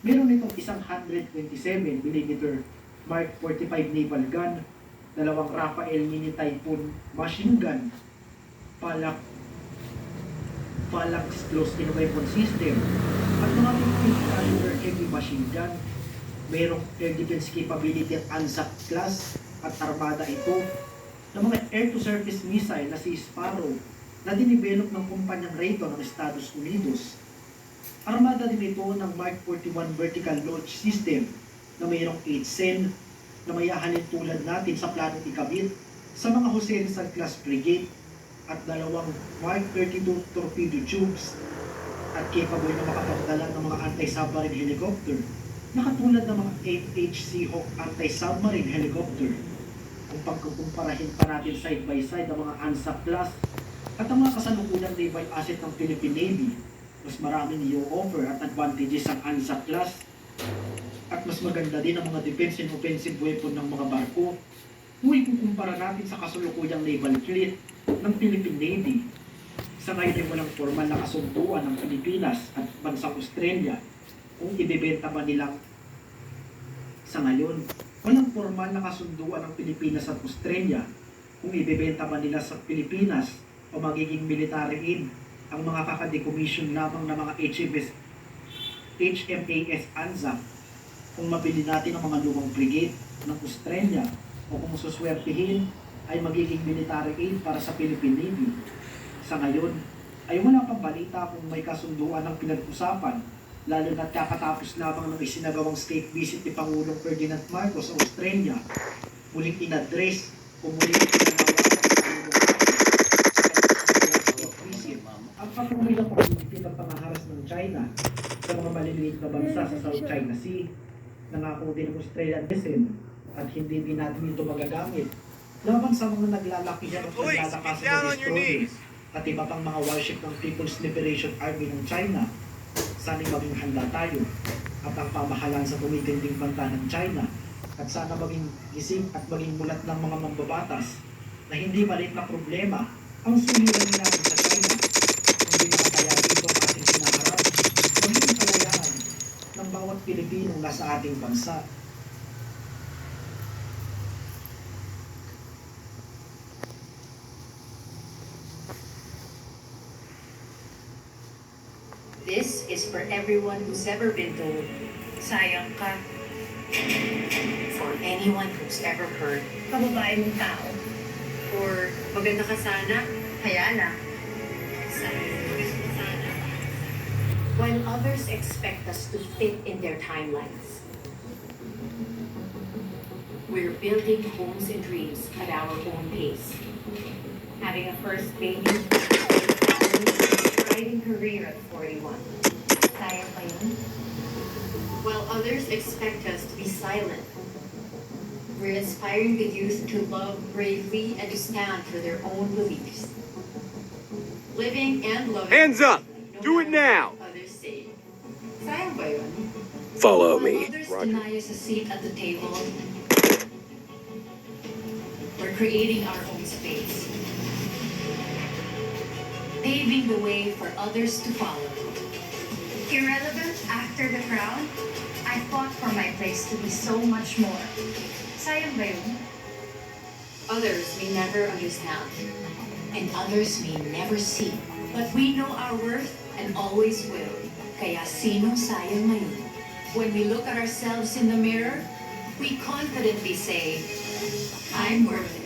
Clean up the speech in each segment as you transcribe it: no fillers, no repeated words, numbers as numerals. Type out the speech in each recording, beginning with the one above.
Meron itong isang 127mm Mark 45 naval gun, dalawang Rafael Mini Typhoon machine gun, Phalanx close-in weapon system, at mga 50 caliber heavy machine gun. Merong air defense capability at ANZAC class at armada ito ng mga air-to-surface missile na si Sparrow na dinivelop ng kumpanyang Raytheon ng Estados Unidos. Armada din ito ng Mark 41 vertical launch system na mayroong 8 SEN na may ahalin tulad natin sa planong ikabit sa mga Jose Rizal class frigate at dalawang Mark 32 torpedo tubes at capable na makapagdala ng mga anti-submarine helicopter na katulad ng mga 8H Seahawk anti-submarine helicopter. Kung pagkukumparahin pa natin side by side ang mga ANZAC class at ang mga kasalukuyang naval asset ng Philippine Navy, mas maraming i-offer at advantages ang ANZAC class at mas maganda din ang mga defense and offensive weapon ng mga barko kung ikukumpara natin sa kasalukuyang naval fleet ng Philippine Navy. Sa ngayon ay walang formal na kasunduan ng Pilipinas at bansang Australia kung ibebenta ba nilang sa ngayon. Walang formal na kasunduan ng Pilipinas at Australia kung ibebenta ba nila sa Pilipinas o magiging military aid ang mga kakadecommission lamang ng mga HMAS ANZAC kung mabili natin ang mga lumang frigate ng Australia o kung suswertihin ay magiging military aid para sa Philippine Navy. Sa ngayon ay wala pang balita kung may kasunduan ng pinag-usapan, lalo na't kakatapos lamang ng isinagawang state visit ni Pangulong Ferdinand Marcos sa Australia. Muling inadres o muling ang patuloy na pagpipit at pangaharas ng China sa mga maliliit na bansa sa South China Sea. Nangako din ng Australian Basin at hindi din natin ito magagamit laban sa mga naglalakihan at naglalakas ng destroyers at iba pang mga warship ng People's Liberation Army ng China. Sana'y maging handa tayo at ang pamahalaan sa tumitinding banta ng China at sana maging gising at maging mulat ng mga mambabatas na hindi maliit na problema ang suliranin natin sa China. Hindi makakayari ito ang ating sinaharap, magiging kalayaan ng bawat Pilipinong nasa ating bansa. This is for everyone who's ever been told, sayang ka. For anyone who's ever heard, kababae mong tao. Or maganda ka sana, kaya lang. While others expect us to fit in their timelines, we're building homes and dreams at our own pace. Having a first baby, thriving career at 41. Sayang pa yun? While others expect us to be silent, we're inspiring the youth to love bravely and to stand for their own beliefs. Living and loving. Hands up! Do it now! Others say. Sayang ba yun? Follow While me, others Roger. deny us a seat at the table, we're creating our own space. Paving the way for others to follow. Irrelevant after the crown, I fought for my place to be so much more. Sayang ba yun? Others may never understand, and others may never see. But we know our worth and always will. Kaya sino sayang ngayon? When we look at ourselves in the mirror, we confidently say, I'm worth it.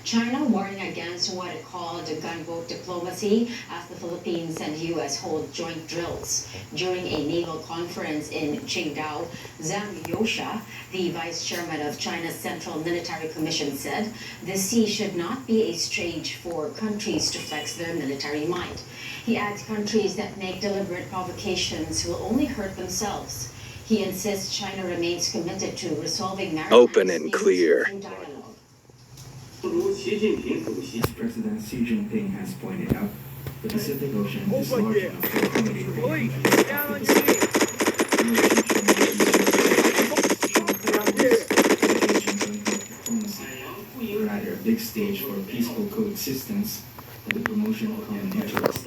China warning against what it called the gunboat diplomacy as the Philippines and U.S. hold joint drills. During a naval conference in Qingdao, Zhang Youxia, the vice chairman of China's Central Military Commission, said the sea should not be a stage for countries to flex their military might. He adds countries that make deliberate provocations will only hurt themselves. He insists China remains committed to resolving maritime Open and disputes clear. through dialogue. As President Xi Jinping has pointed out, the Pacific Ocean is large enough to accommodate a range of rather a big stage for peaceful coexistence and the promotion of common interests.